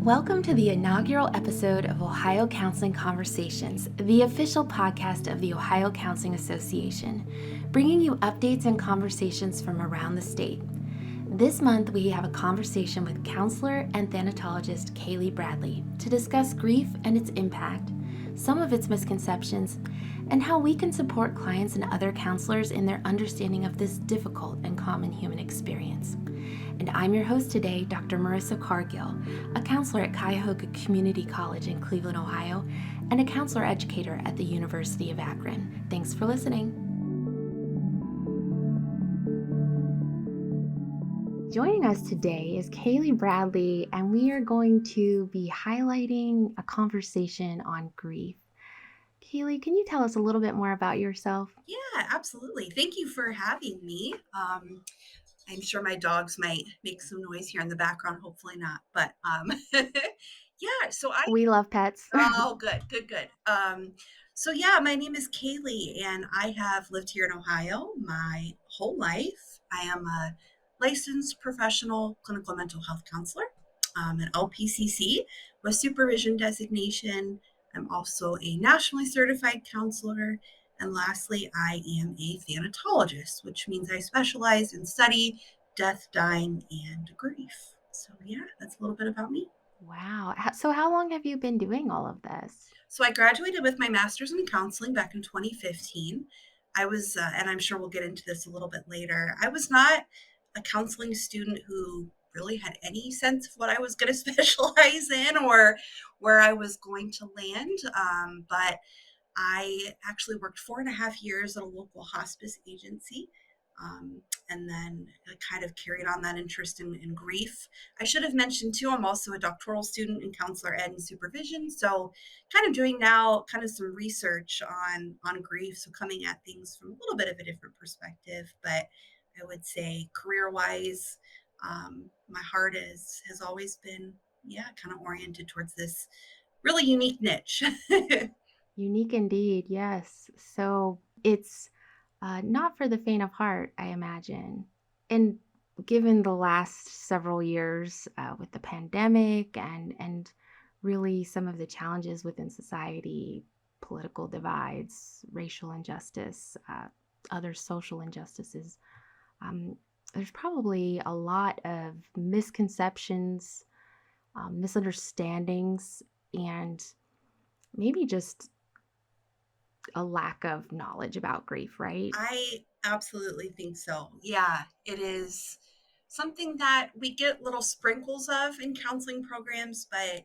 Welcome to the inaugural episode of Ohio Counseling Conversations, the official podcast of the Ohio Counseling Association, bringing you updates and conversations from around the state. This month, we have a conversation with counselor and thanatologist Kailey Bradley to discuss grief and its impact, some of its misconceptions, and how we can support clients and other counselors in their understanding of this difficult and common human experience. And I'm your host today, Dr. Marissa Cargill, a counselor at Cuyahoga Community College in Cleveland, Ohio, and a counselor educator at the University of Akron. Thanks for listening. Joining us today is Kailey Bradley, and we are going to be highlighting a conversation on grief. Kailey, can you tell us a little bit more about yourself? Yeah, absolutely. Thank you for having me. I'm sure my dogs might make some noise here in the background. Hopefully not. But yeah, We love pets. oh, good. My name is Kailey, and I have lived here in Ohio my whole life. I am a licensed professional clinical mental health counselor, an LPCC with supervision designation. I'm also a nationally certified counselor. And lastly, I am a thanatologist, which means I specialize in study, death, dying, and grief. So, yeah, that's a little bit about me. Wow. So how long have you been doing all of this? So I graduated with my master's in counseling back in 2015. I was, and I'm sure we'll get into this a little bit later, I was not a counseling student who really had any sense of what I was going to specialize in or where I was going to land. But I actually worked 4.5 years at a local hospice agency. And then I kind of carried on that interest in grief. I should have mentioned too, I'm also a doctoral student in counselor ed and supervision. So kind of doing now kind of some research on grief. So coming at things from a little bit of a different perspective, but I would say career wise, my heart has always been, kind of oriented towards this really unique niche. Unique indeed, yes. So it's not for the faint of heart, I imagine. And given the last several years with the pandemic and really some of the challenges within society, political divides, racial injustice, other social injustices, there's probably a lot of misconceptions, misunderstandings, and maybe just a lack of knowledge about grief, right? I absolutely think so. Yeah, it is something that we get little sprinkles of in counseling programs, but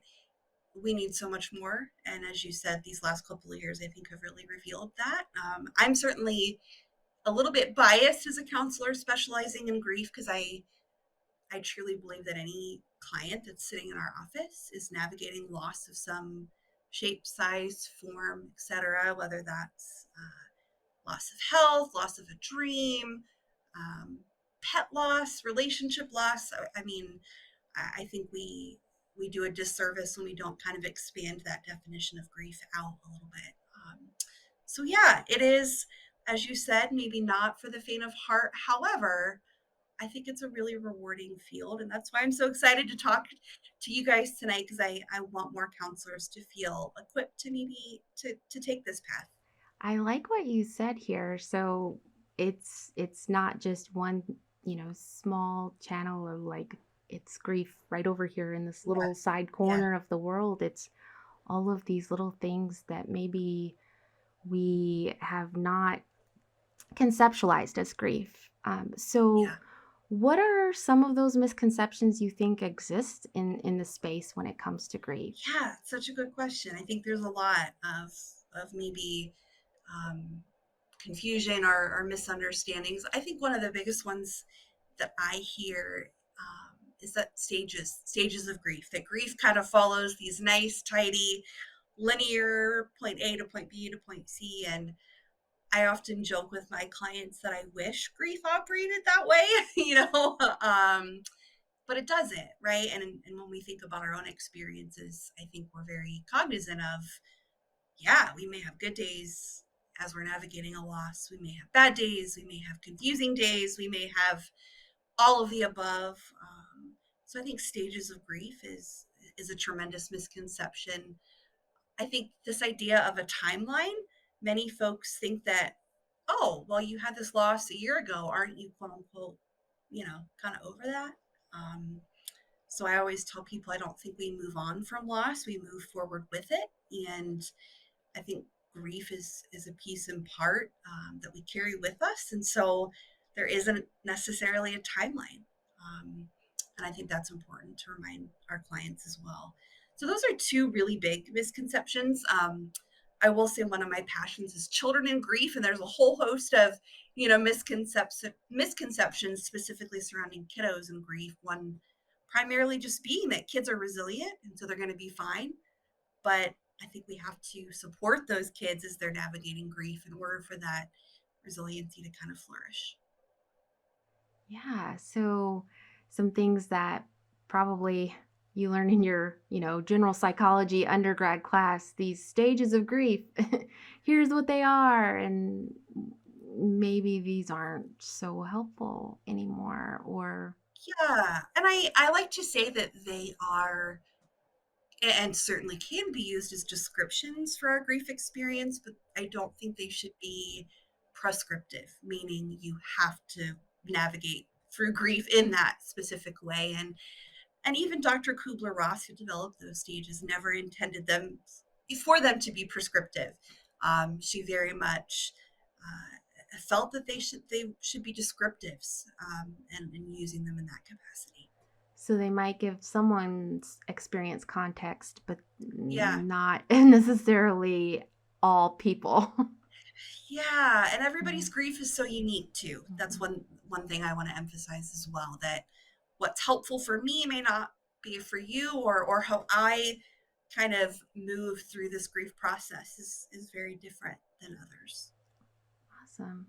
we need so much more. And as you said, these last couple of years, I think have really revealed that. I'm certainly a little bit biased as a counselor specializing in grief because I truly believe that any client that's sitting in our office is navigating loss of some shape, size, form, etc., whether that's loss of health, loss of a dream, pet loss, relationship loss. I mean, I think we do a disservice when we don't kind of expand that definition of grief out a little bit. So yeah, it is, as you said, maybe not for the faint of heart. However, I think it's a really rewarding field, and that's why I'm so excited to talk to you guys tonight because I want more counselors to feel equipped to maybe to take this path. I like what you said here. So it's not just one, small channel of like it's grief right over here in this Yeah, little side yeah. corner of the world. It's all of these little things that maybe we have not conceptualized as grief. So Yeah. what are some of those misconceptions you think exist in the space when it comes to grief? Yeah, such a good question. I think there's a lot of maybe um, confusion or misunderstandings. I think one of the biggest ones that I hear is that stages of grief. That grief kind of follows these nice, tidy, linear point A to point B to point C, and I often joke with my clients that I wish grief operated that way, you know. But it doesn't, right? And when we think about our own experiences, I think we're very cognizant of, yeah, we may have good days as we're navigating a loss. We may have bad days. We may have confusing days. We may have all of the above. So I think stages of grief is is a tremendous misconception. I think this idea of a timeline, many folks think that, oh, well, you had this loss a year ago. Aren't you, quote unquote, kind of over that? Um, so I always tell people I don't think we move on from loss, we move forward with it. And I think grief is a piece and part that we carry with us. And so there isn't necessarily a timeline. Um, and I think that's important to remind our clients as well. So those are two really big misconceptions. I will say one of my passions is children in grief, and there's a whole host of misconceptions specifically surrounding kiddos and grief. One primarily just being that kids are resilient and so they're going to be fine, but I think we have to support those kids as they're navigating grief in order for that resiliency to kind of flourish. Yeah. So some things that probably you learn in your, general psychology undergrad class, these stages of grief. Here's what they are. And maybe these aren't so helpful anymore. Or Yeah. And I like to say that they are and certainly can be used as descriptions for our grief experience, but I don't think they should be prescriptive, meaning you have to navigate through grief in that specific way. And even Dr. Kubler-Ross, who developed those stages, never intended them for them to be prescriptive. She very much felt that they should be descriptives, and using them in that capacity. so they might give someone's experience context, but Yeah, not necessarily all people. yeah, and Yeah. everybody's grief is so unique too. That's Mhm. one thing I want to emphasize as well. That what's helpful for me may not be for you, or how I kind of move through this grief process is very different than others. Awesome.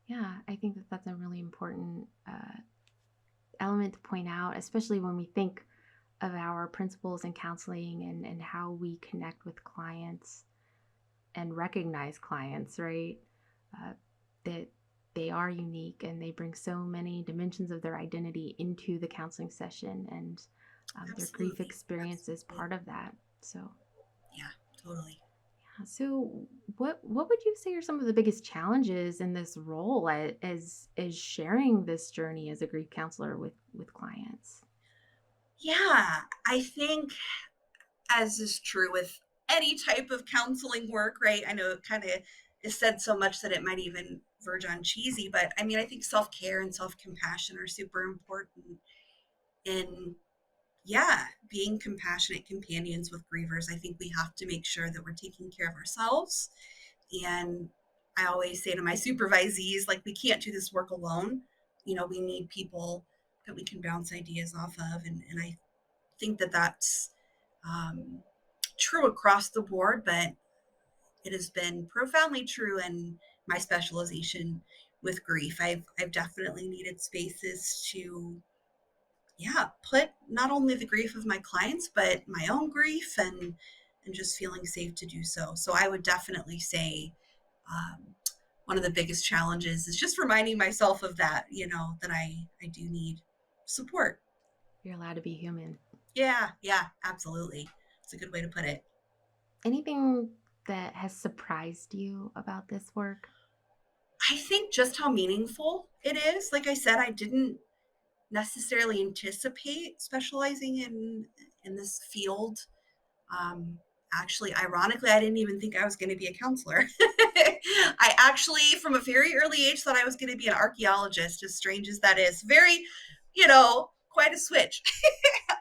Yeah, I think that that's a really important element to point out, especially when we think of our principles in counseling and how we connect with clients and recognize clients, right? Uh, that they are unique and they bring so many dimensions of their identity into the counseling session, and their grief Absolutely, experience is absolutely. part of that. So, Yeah, totally. so what would you say are some of the biggest challenges in this role as sharing this journey as a grief counselor with clients? Yeah, I think as is true with any type of counseling work, right? I know it kind of is said so much that it might even verge on cheesy, but I mean, I think self care and self compassion are super important in, yeah, being compassionate companions with grievers. I think we have to make sure that we're taking care of ourselves. And I always say to my supervisees, like, we can't do this work alone. We need people that we can bounce ideas off of. And I think that that's um, true across the board, but it has been profoundly true in my specialization with grief. I've definitely needed spaces to, yeah, put not only the grief of my clients but my own grief, and just feeling safe to do so. So I would definitely say one of the biggest challenges is just reminding myself of that, that I do need support. You're allowed to be human. Yeah, yeah, absolutely. It's a good way to put it. Anything that has surprised you about this work? I think just how meaningful it is. Like I said, I didn't necessarily anticipate specializing in this field. Um, Actually, ironically, I didn't even think I was going to be a counselor. I actually, from a very early age, thought I was going to be an archaeologist. As strange as that is, very, quite a switch.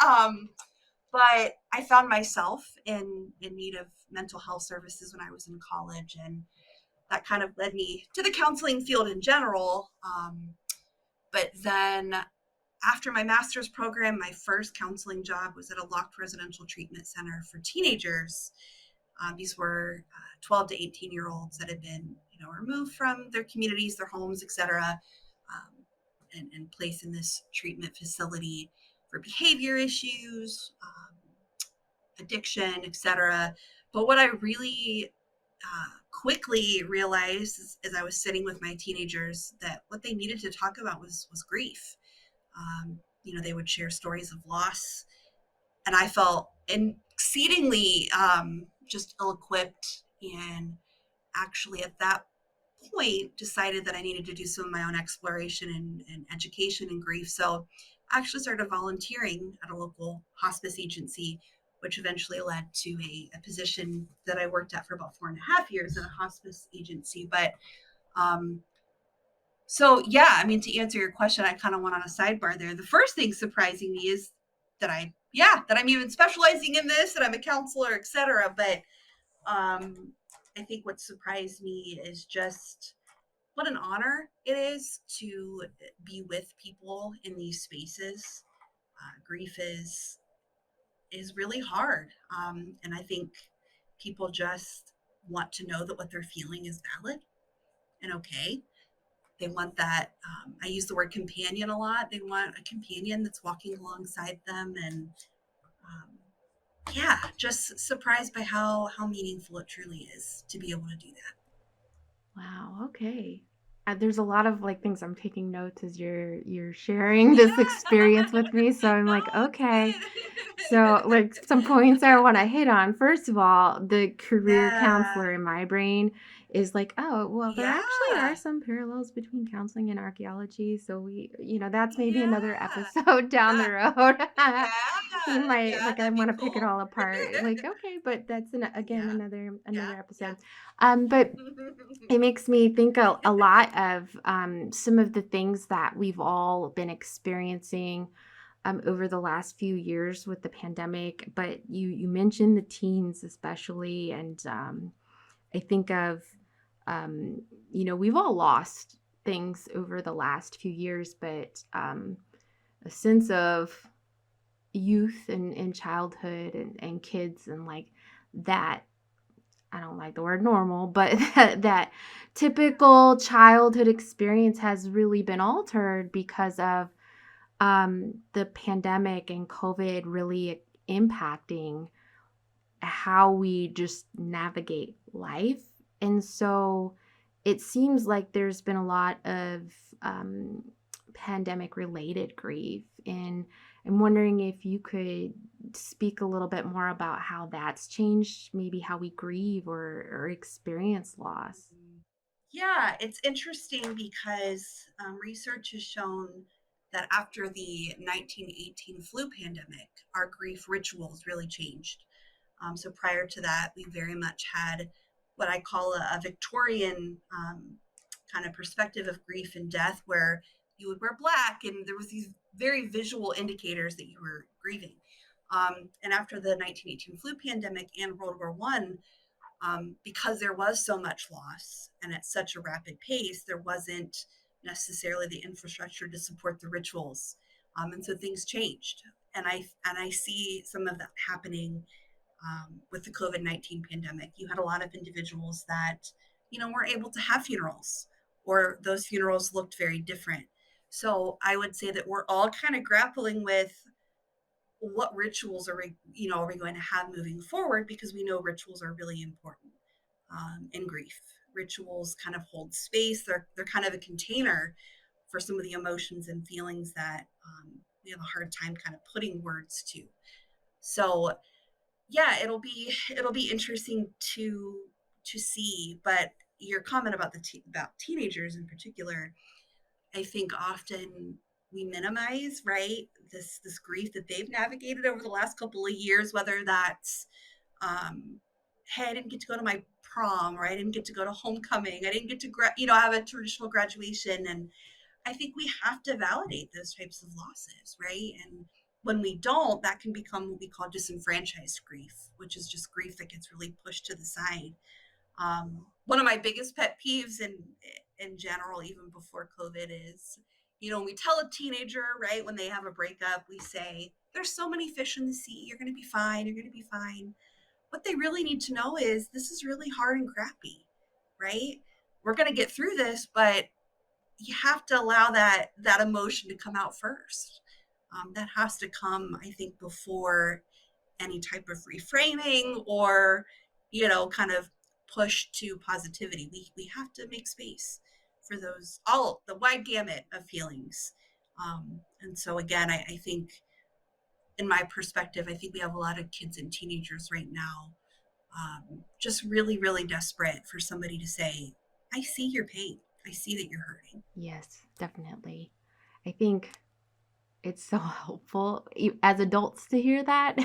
um, but I found myself in need of mental health services when I was in college, and that kind of led me to the counseling field in general. But then after my master's program, my first counseling job was at a locked residential treatment center for teenagers. These were 12 to 18-year-olds that had been, removed from their communities, their homes, etc., and placed in this treatment facility for behavior issues, addiction, etc. But what I really quickly realized as I was sitting with my teenagers, that what they needed to talk about was grief. They would share stories of loss, And I felt exceedingly just ill-equipped, and actually at that point decided that I needed to do some of my own exploration and education in grief. So I actually started volunteering at a local hospice agency, which eventually led to a position that I worked at for about 4.5 years at a hospice agency. But um, so yeah, I mean, to answer your question, I kind of went on a sidebar there. The first thing surprising me is that I'm even specializing in this, that I'm a counselor, etc. But I think what surprised me is just what an honor it is to be with people in these spaces. Grief is really hard, and I think people just want to know that what they're feeling is valid and okay. They want that. I use the word companion a lot. They want a companion that's walking alongside them, and um, yeah, just surprised by how meaningful it truly is to be able to do that. Wow, okay. There's a lot of like things I'm taking notes as you're sharing this experience with me. So I'm No, like, okay. it's So like some points I want to hit on. First of all, the good. career Yeah, counselor in my brain is like, oh, well, there actually are yeah, some parallels between counseling and archaeology. So that's maybe another yeah. episode down the That, road. You yeah, might yeah. like I That'd be want to pick it cool. all apart. Like, okay, but that's again Yeah, another yeah, episode. yeah. But it makes me think a lot of some of the things that we've all been experiencing over the last few years with the pandemic. But you mentioned the teens especially, and I think of we've all lost things over the last few years, but a sense of youth and childhood and kids and like that. I don't like the word normal, but that typical childhood experience has really been altered because of the pandemic and COVID really impacting how we just navigate life. And so it seems like there's been a lot of um, pandemic related grief. And I'm wondering if you could speak a little bit more about how that's changed, maybe how we grieve or experience loss. Yeah, it's interesting because research has shown that after the 1918 flu pandemic, our grief rituals really changed. So prior to that, we very much had what I call a Victorian kind of perspective of grief and death, where you would wear black, and there was these very visual indicators that you were grieving. And after the 1918 flu pandemic and World War One, because there was so much loss and at such a rapid pace, there wasn't necessarily the infrastructure to support the rituals, and so things changed. And I see some of that happening with the COVID-19 pandemic. You had a lot of individuals that weren't able to have funerals, or those funerals looked very different. So I would say that we're all kind of grappling with what rituals are we going to have moving forward, because we know rituals are really important in grief. Rituals kind of hold space. They're kind of a container for some of the emotions and feelings that we have a hard time kind of putting words to. So yeah, it'll be interesting to see. But your comment about about teenagers in particular, I think often we minimize, right, this grief that they've navigated over the last couple of years, whether that's hey, I didn't get to go to my prom, or I didn't get to go to homecoming, I didn't get to have a traditional graduation. And I think we have to validate those types of losses, right? And when we don't, that can become what we call disenfranchised grief, which is just grief that gets really pushed to the side. One of my biggest pet peeves in general, even before COVID, is when we tell a teenager, right, when they have a breakup, we say, "There's so many fish in the sea. You're going to be fine. You're going to be fine." What they really need to know is this is really hard and crappy, right? We're going to get through this, but you have to allow that emotion to come out first. That has to come, I think, before any type of reframing or kind of push to positivity. We have to make space for those, all the wide gamut of feelings. And so again, I think in my perspective, I think we have a lot of kids and teenagers right now, just really, really desperate for somebody to say, I see your pain. I see that you're hurting. Yes, definitely. I think it's so helpful as adults to hear that,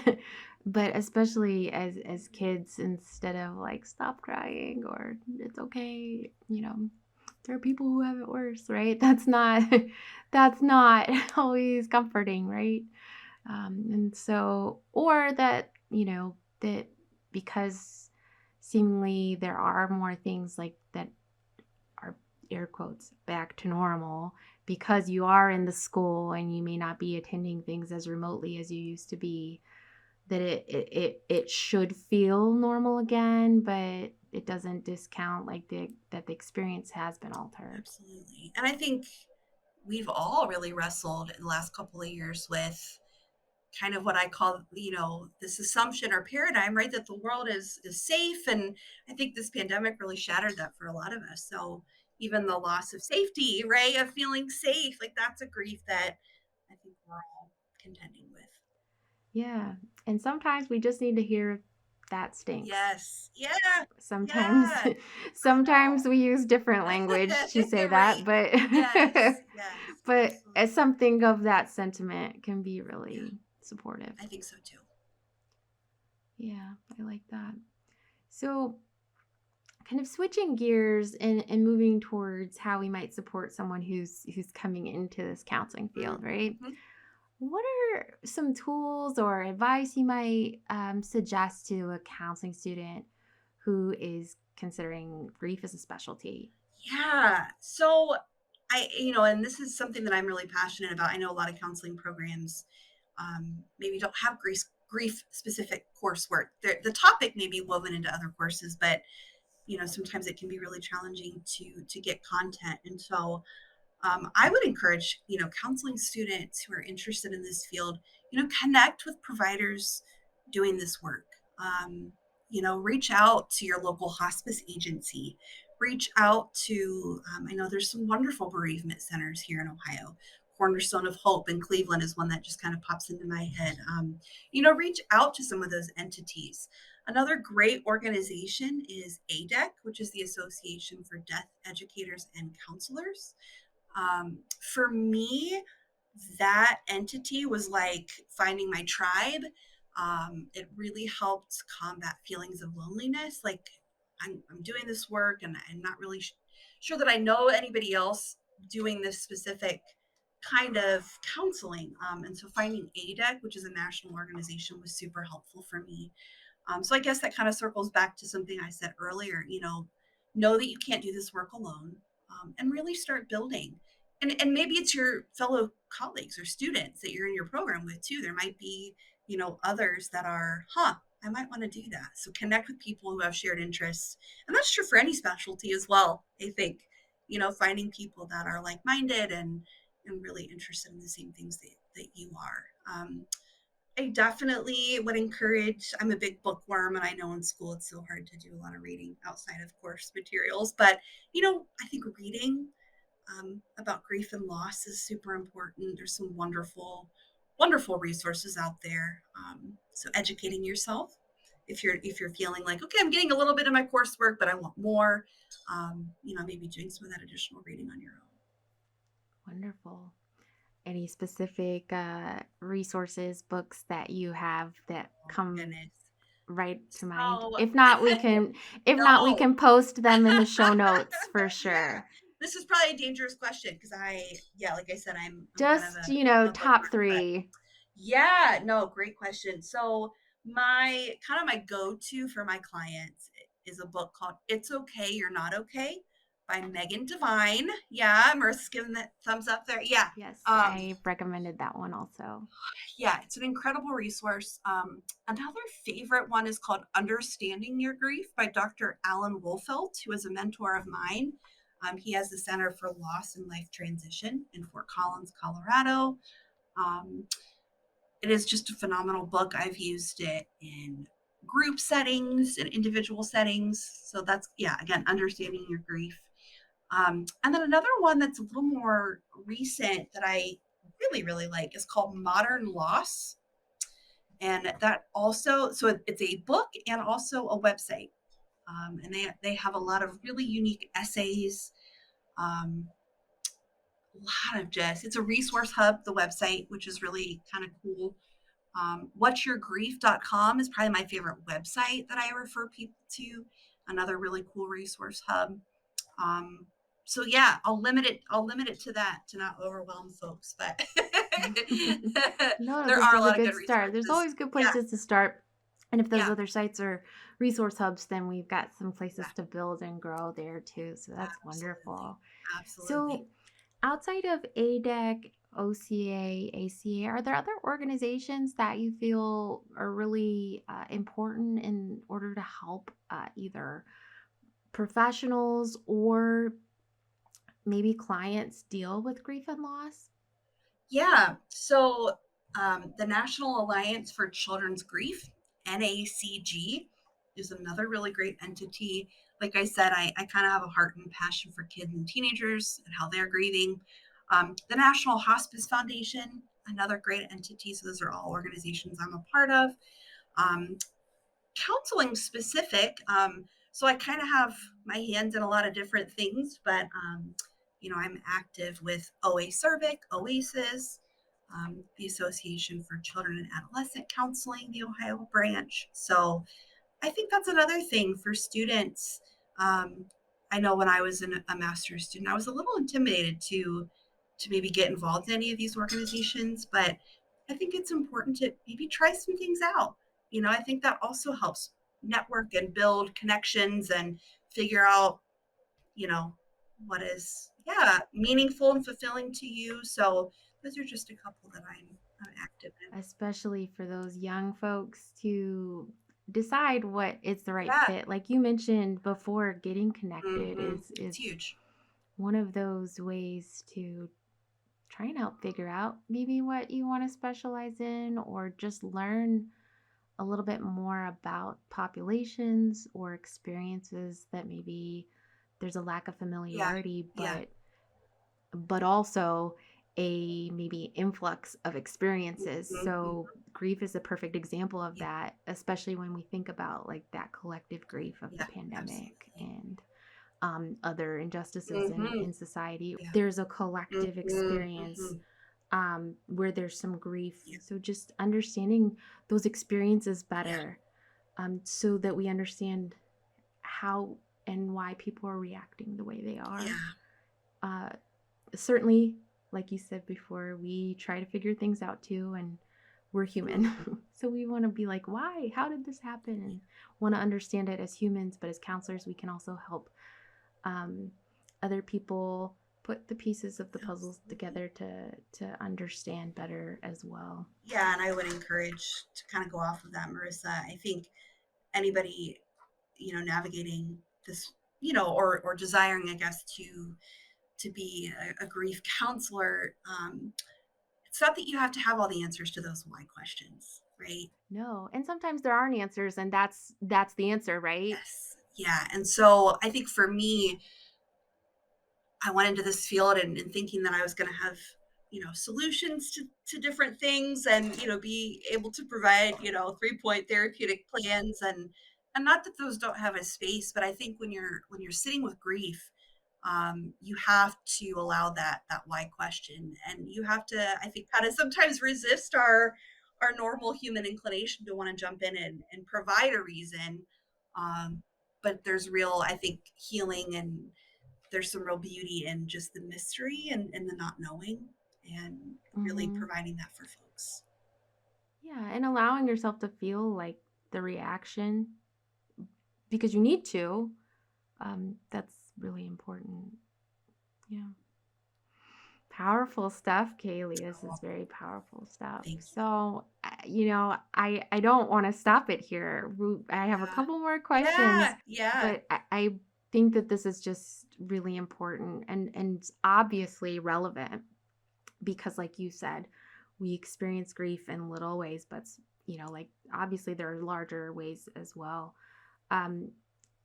but especially as kids, instead of like stop crying or it's okay, there are people who have it worse, right? That's not always comforting, right? And so, or that, that because seemingly there are more things like that are, air quotes, back to normal, because you are in the school and you may not be attending things as remotely as you used to be, that it should feel normal again, but it doesn't discount like that the experience has been altered. Absolutely. And I think we've all really wrestled in the last couple of years with kind of what I call, this assumption or paradigm, right? That the world is safe. And I think this pandemic really shattered that for a lot of us. So even the loss of safety, right? Of feeling safe, like that's a grief that I think we're all contending with. Yeah. And sometimes we just need to hear that stinks. Yes. Yeah. Sometimes Yeah. I sometimes know. we use different language to say that, Right. but Yes. Yes. but as Absolutely. something of that sentiment can be Yeah. really supportive. I think so too. Yeah, I like that. So, kind of switching gears and moving towards how we might support someone who's coming into this counseling field, right? Mm-hmm. What are some tools or advice you might suggest to a counseling student who is considering grief as a specialty? Yeah. So and this is something that I'm really passionate about. I know a lot of counseling programs maybe don't have grief specific coursework. The topic may be woven into other courses, but sometimes it can be really challenging to get content. And so I would encourage, counseling students who are interested in this field, connect with providers doing this work. Reach out to your local hospice agency. Reach out to, I know there's some wonderful bereavement centers here in Ohio. Cornerstone of Hope in Cleveland is one that just kind of pops into my head. Reach out to some of those entities. Another great organization is ADEC, which is the Association for Death Educators and Counselors. For me, that entity was like finding my tribe. It really helped combat feelings of loneliness. Like I'm doing this work and I'm not really sure that I know anybody else doing this specific kind of counseling. And so finding ADEC, which is a national organization, was super helpful for me. So I guess that kind of circles back to something I said earlier, know that you can't do this work alone, and really start building. And maybe it's your fellow colleagues or students that you're in your program with too. There might be, others that are, I might want to do that. So connect with people who have shared interests. And that's true for any specialty as well, I think, finding people that are like-minded and really interested in the same things that you are. I definitely would encourage. I'm a big bookworm, and I know in school it's so hard to do a lot of reading outside of course materials. But I think reading about grief and loss is super important. There's some wonderful, wonderful resources out there. So educating yourself, if you're feeling like, okay, I'm getting a little bit of my coursework, but I want more. Maybe doing some of that additional reading on your own. Wonderful. Any specific resources, books that you have that Oh come goodness. right to mind? So If not, we can no. post them in the show notes for Yeah. sure. This is probably a dangerous question because like I said, I'm kind of Just, a top bookworm, but 3. yeah, no, great question. So my go-to for my clients is a book called It's Okay, You're Not Okay by Megan Devine. Yeah, Marissa's giving that thumbs up there. Yeah. Yes, Um, I recommended that one also. yeah, it's an incredible resource. Another favorite one is called Understanding Your Grief by Dr. Alan Wolfelt, who is a mentor of mine. He has the Center for Loss and Life Transition in Fort Collins, Colorado. Um, it is just a phenomenal book. I've used it in group settings and individual settings. So that's, yeah, again, Understanding Your Grief. And then another one that's a little more recent that I really, really like is called Modern Loss. And that also, so it's a book and also a website. And they have a lot of really unique essays. Um, a lot of just, it's a resource hub, the website, which is really kind of cool. What'syourgrief.com is probably my favorite website that I refer people to. Another really cool resource hub. Um, so yeah, I'll limit it to that to not overwhelm folks, but No, there this are a is a lot of good good start. There's resources. always good Yeah, places to start. And if those yeah, other sites are resource hubs, then we've got some yeah, places to build and grow there too. So that's absolutely, wonderful. absolutely. So outside of ADEC, OCA, ACA, are there other organizations that you feel are really important in order to help either professionals or maybe clients deal with grief and loss? Yeah. So the National Alliance for Children's Grief, NACG, is another really great entity. Like I said, I kind of have a heart and passion for kids and teenagers and how they're grieving. The National Hospice Foundation, another great entity. So those are all organizations I'm a part of. Um, Counseling specific. So I kind of have my hands in a lot of different things, but I'm active with OA Cervic, OASIS, the Association for Children and Adolescent Counseling, the Ohio branch. So I think that's another thing for students. Um, I know when I was a master's student, I was a little intimidated to maybe get involved in any of these organizations, but I think it's important to maybe try some things out. I think that also helps network and build connections and figure out, you know, what is meaningful and fulfilling to you. So those are just a couple that I'm active in. Especially for those young folks to decide what is the right Yeah. fit. Like you mentioned before, getting connected It's is huge. one of those ways to try and help figure out maybe what you want to specialize in or just learn a little bit more about populations or experiences that maybe there's a lack of Yeah. familiarity, Yeah. but also a maybe influx of experiences. Mhm. So grief is a perfect example of Yeah, that, especially when we think about like that collective grief of the yeah, pandemic absolutely. and other injustices Mhm. in society. Yeah. There's a collective Mhm, experience mhm. where there's some grief. Yeah, So just understanding those experiences yeah, better, so that we understand how and why people are reacting the way they are. yeah, Uh, Certainly, like you said before, we try to figure things out too, and we're human. mhm. So we want to be like, why? How did this happen? And want to understand it as humans, but as counselors, we can also help um, other people put the pieces of the puzzles Absolutely. together to understand better as well. Yeah, and I would encourage to kind of go off of that, Marissa. I think anybody, navigating this, or desiring, I guess, to be a grief counselor, it's not that you have to have all the answers to those why questions, right? No, and sometimes there aren't answers, and that's the answer, right? Yes. Yeah. And so I think for me, I went into this field and thinking that I was going to have, solutions to different things and, be able to provide, 3-point therapeutic plans and not that those don't have a space, but I think when you're sitting with grief, you have to allow that why question and you have to, I think, kind of sometimes resist our normal human inclination to want to jump in and provide a reason. Um, but there's real, I think, healing and there's some real beauty in just the mystery and the not knowing and really Mm-hmm. providing that for folks. Yeah, and allowing yourself to feel like the reaction because you need to. That's really important. Yeah. Powerful stuff, Kaylee. This Oh, is very powerful stuff. thank you. So, I don't want to stop it here. I have a Yeah. couple more questions, Yeah. Yeah. but I think that this is just really important and obviously relevant because, like you said, we experience grief in little ways, but like obviously there are larger ways as well. Um,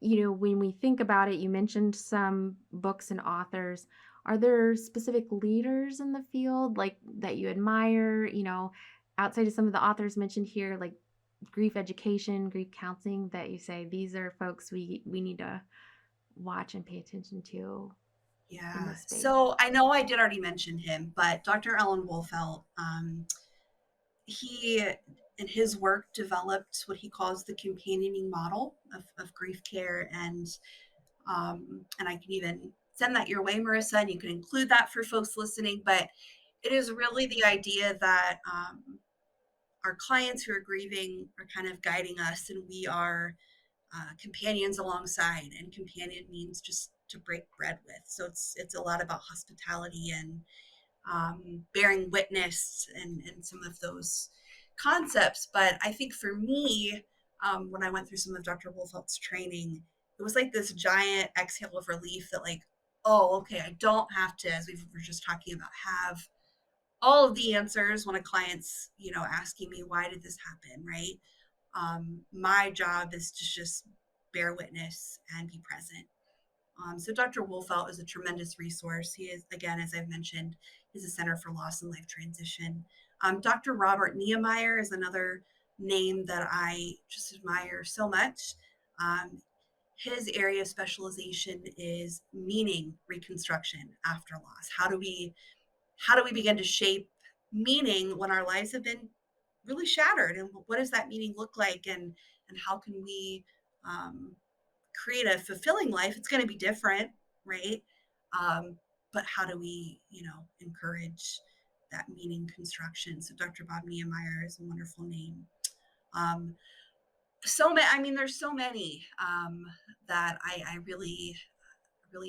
when we think about it, you mentioned some books and authors. Are there specific leaders in the field like that you admire? outside of some of the authors mentioned here, like grief education, grief counseling, that you say these are folks we need to watch and pay attention to in Yeah. this space? So I know I did already mention him, but Dr. Ellen Wolfelt, he in his work developed what he calls the companioning model of grief care, and I can even send that your way, Marissa, and you can include that for folks listening. But it is really the idea that our clients who are grieving are kind of guiding us, and we are companions alongside. And companion means just to break bread with. So it's a lot about hospitality and bearing witness and some of those concepts. But I think for me, when I went through some of Dr. Wolfelt's training, it was like this giant exhale of relief that, like, oh, okay, I don't have to, as we were just talking about, have all of the answers when a client's, asking me, why did this happen, right? My job is to just bear witness and be present. So Dr. Wolfelt is a tremendous resource. He is, again, as I've mentioned, is a Center for Loss and Life Transition. Dr. Robert Niemeyer is another name that I just admire so much. His area of specialization is meaning reconstruction after loss. How do we begin to shape meaning when our lives have been really shattered, and what does that meaning look like, and how can we um, create a fulfilling life? It's going to be different, right? But how do we, encourage that meaning construction? So Dr. Bob Niemeyer is a wonderful name. Um, so many, I mean, there's so many that I really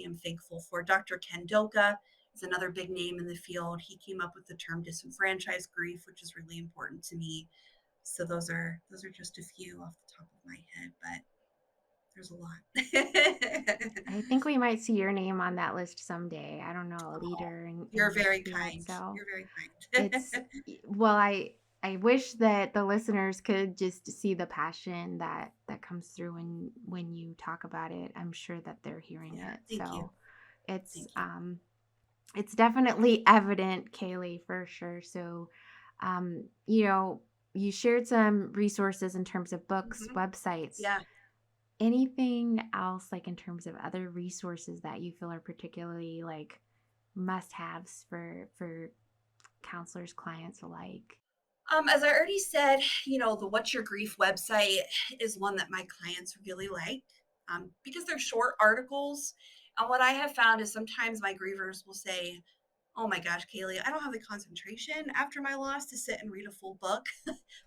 am thankful for. Dr. Ken Doka is another big name in the field. He came up with the term disenfranchised grief, which is really important to me. So those are just a few off the top of my head, but there's a lot. I think we might see your name on that list someday. I don't know, a Oh, leader you're in this very field. kind. So You're very it's, kind. well, I wish that the listeners could just see the passion that comes through when you talk about it. I'm sure that they're hearing Yeah, it. thank you. So it's Thank you. it's definitely evident, Kailey, for sure. So you know, you shared some resources in terms of books, Hmm. websites. Yeah. Anything else, like in terms of other resources that you feel are particularly like must-haves for counselors, clients alike? As I already said, the What's Your Grief website is one that my clients really like, because they're short articles. And what I have found is sometimes my grievers will say, oh my gosh, Kailey, I don't have the concentration after my loss to sit and read a full book,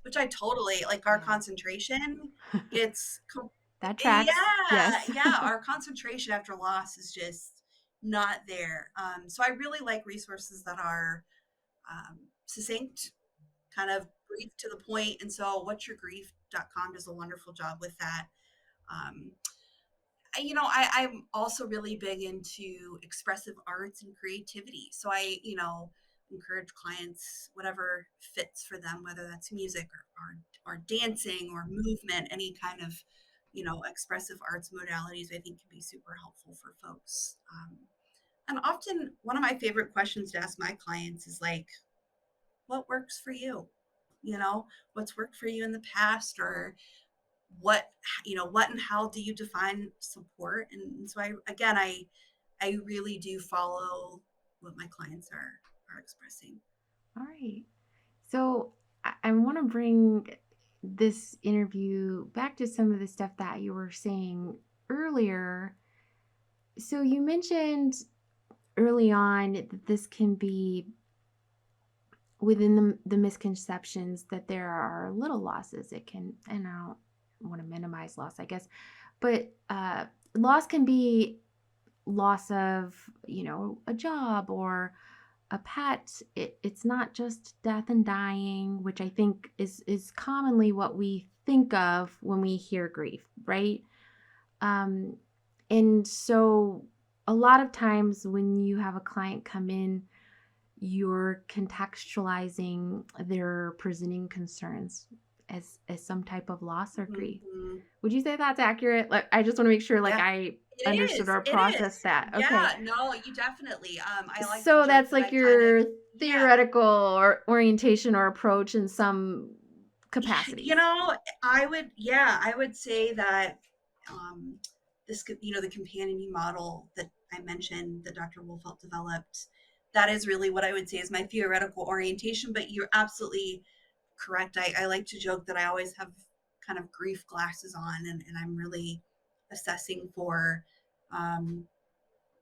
which I totally like. Our Yeah. concentration gets, That tracks. yeah, Yes. yeah, our concentration after loss is just not there. So I really like resources that are succinct, kind of brief to the point. And so what'syourgrief.com does a wonderful job with that. Um, I'm also really big into expressive arts and creativity. So I, encourage clients, whatever fits for them, whether that's music or dancing or movement, any kind of, expressive arts modalities, I think can be super helpful for folks. And often one of my favorite questions to ask my clients is like, what works for you? You know, what's worked for you in the past, or what, what and how do you define support? And so I really do follow what my clients are expressing. All right. So I want to bring this interview back to some of the stuff that you were saying earlier. So you mentioned early on that this can be within the misconceptions that there are little losses. It can, and I don't want to minimize loss, I guess, but loss can be loss of, a job or a pet. It's not just death and dying, which I think is commonly what we think of when we hear grief, right? Um, and so a lot of times when you have a client come in, you're contextualizing their presenting concerns as some type of loss or grief. Mm-hmm. Would you say that's accurate? Like, I just want to make sure, like, Yeah, I it understood is. or It is. processed that. Okay. Yeah, no, you definitely. I like the So joke that's that like I kind of, your Yeah. theoretical or orientation or approach in some You capacities. know, I would say that um, the companion model that I mentioned that Dr. Wolfelt developed, that is really what I would say is my theoretical orientation. But you're absolutely correct. I like to joke that I always have kind of grief glasses on, and I'm really assessing for, um,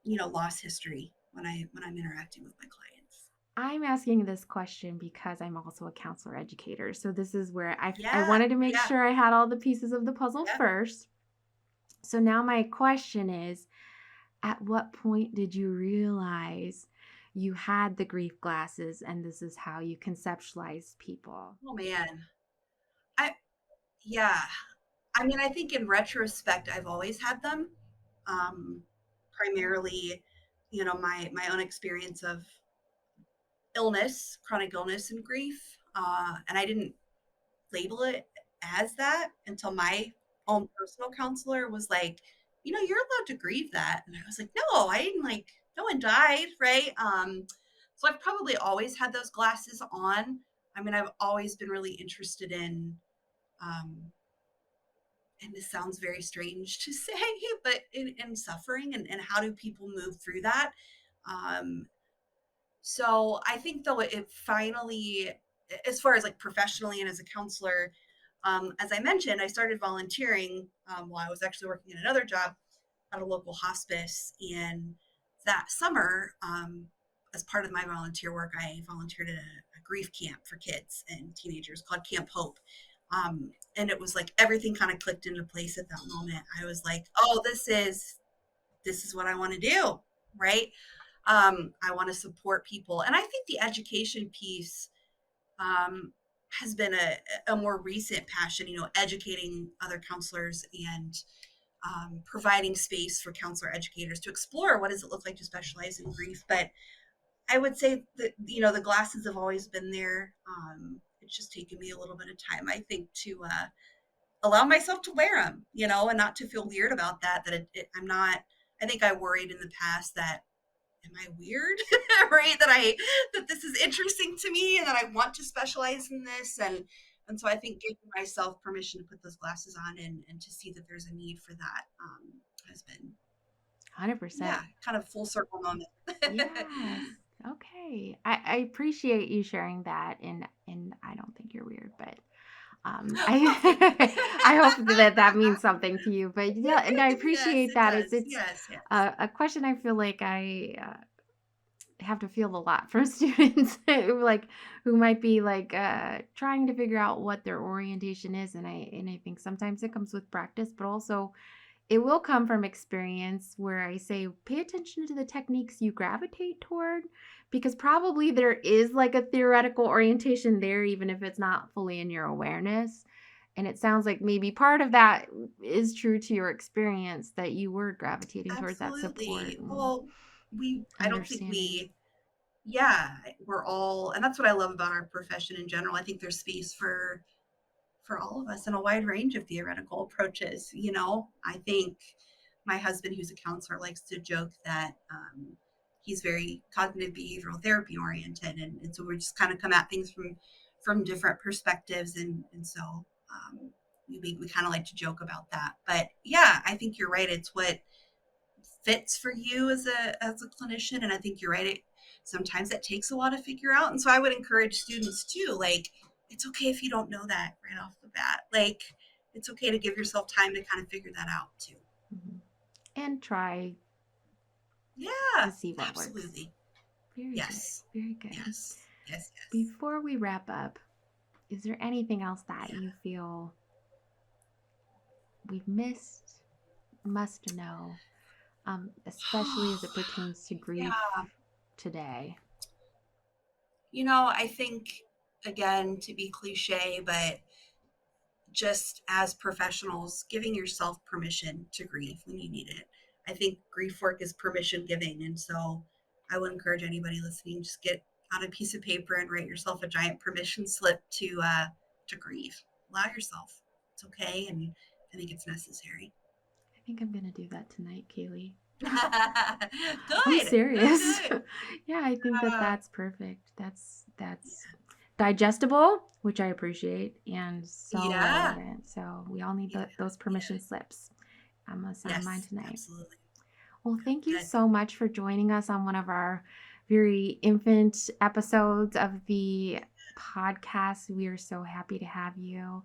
loss history when I'm interacting with my clients. I'm asking this question because I'm also a counselor educator. So this is where I Yeah, wanted to make yeah, sure I had all the pieces of the puzzle yeah. first. So now my question is, at what point did you realize you had the grief glasses and this is how you conceptualize people? Oh man, I yeah. I mean, I think in retrospect, I've always had them. Um, Primarily, my own experience of illness, chronic illness, and grief, and I didn't label it as that until my own personal counselor was like, you're allowed to grieve that, and I was like, no, I didn't like. No one died, right? So I've probably always had those glasses on. I mean, I've always been really interested in um, and this sounds very strange to say, but in suffering and how do people move through that? Um, so I think though it finally, as far as like professionally and as a counselor, as I mentioned, I started volunteering while I was actually working in another job at a local hospice. And that summer, as part of my volunteer work, I volunteered at a grief camp for kids and teenagers called Camp Hope. And it was like everything kind of clicked into place at that moment. I was like, oh, this is what I want to do, right? I want to support people, and I think the education piece um, has been a more recent passion. Educating other counselors and providing space for counselor educators to explore what does it look like to specialize in grief. But I would say that the glasses have always been there. It's just taken me a little bit of time, I think, to allow myself to wear them, and not to feel weird about that. That I'm not. I think I worried in the past that am I weird, right? That this is interesting to me and that I want to specialize in this, and so I think giving myself permission to put those glasses on and to see that there's a need for that has been 100%. yeah, kind of full circle moment. Yes. Okay. I appreciate you sharing that and I don't think you're weird, but I I hope that that means something to you. But yeah, and I Yes, appreciate it that. does. It's Yes, yes. a question I feel like I have to feel a lot from students like who might be like trying to figure out what their orientation is, and I think sometimes it comes with practice, but also it will come from experience where I say, pay attention to the techniques you gravitate toward, because probably there is like a theoretical orientation there, even if it's not fully in your awareness. And it sounds like maybe part of that is true to your experience that you were gravitating towards that support Absolutely. and Well, I don't think understanding. yeah, we're all, and that's what I love about our profession in general. I think there's space for all of us in a wide range of theoretical approaches. I think my husband, who's a counselor, likes to joke that he's very cognitive behavioral therapy oriented, and so we just kind of come at things from different perspectives, and so we kind of like to joke about that. But yeah, I think you're right. It's what fits for you as a clinician, and I think you're right. Sometimes it takes a while to figure out, and so I would encourage students too, like, it's okay if you don't know that right off the bat. Like, it's okay to give yourself time to kind of figure that out too. Mhm. And try to Yeah, see what works. absolutely. Very good. Yes, Very good. yes, yes, yes. Before we wrap up, is there anything else that Yeah. you feel we've missed, must know, especially as it pertains to grief Yeah. today? I think, again, to be cliche, but just as professionals, giving yourself permission to grieve when you need it. I think grief work is permission giving. And so I would encourage anybody listening, just get out a piece of paper and write yourself a giant permission slip to grieve. Allow yourself. It's okay. And I think it's necessary. I think I'm going to do that tonight, Kailey. I'm Good, good, serious. good. Yeah, I think that Uh, that's perfect. That's digestible, which I appreciate, and so yeah, relevant. So we all need yeah, those yeah. permission slips. I'm gonna sign mine Yes, tonight. absolutely. Well, thank you Good. so much for joining us on one of our very infant episodes of the podcast. We are so happy to have you,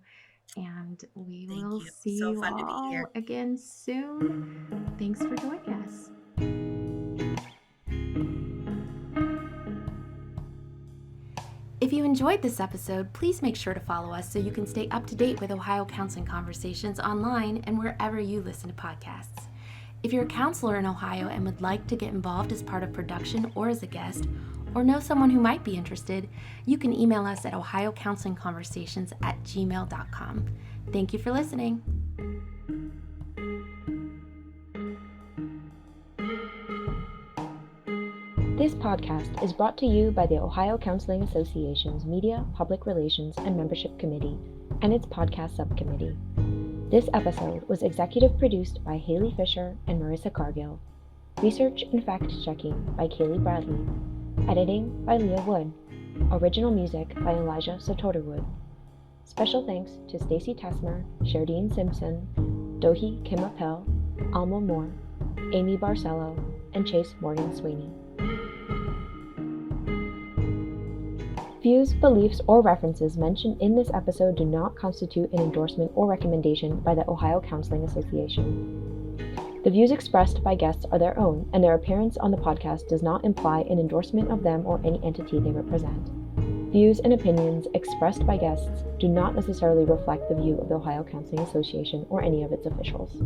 and we Thank will you. see So you fun to be all here. again soon. Thanks for joining us. If you enjoyed this episode, please make sure to follow us so you can stay up to date with Ohio Counseling Conversations online and wherever you listen to podcasts. If you're a counselor in Ohio and would like to get involved as part of production or as a guest, or know someone who might be interested, you can email us at ohiocounselingconversations@gmail.com. Thank you for listening. This podcast is brought to you by the Ohio Counseling Association's Media, Public Relations, and Membership Committee and its podcast subcommittee. This episode was executive produced by Haley Fisher and Marissa Cargill. Research and fact-checking by Kailey Bradley. Editing by Leah Wood. Original music by Elijah Sototerwood. Special thanks to Stacy Tesmer, Sherdine Simpson, Dohi Kim Appel, Alma Moore, Amy Barcelo, and Chase Morgan Sweeney. Views, beliefs, or references mentioned in this episode do not constitute an endorsement or recommendation by the Ohio Counseling Association. The views expressed by guests are their own, and their appearance on the podcast does not imply an endorsement of them or any entity they represent. Views and opinions expressed by guests do not necessarily reflect the view of the Ohio Counseling Association or any of its officials.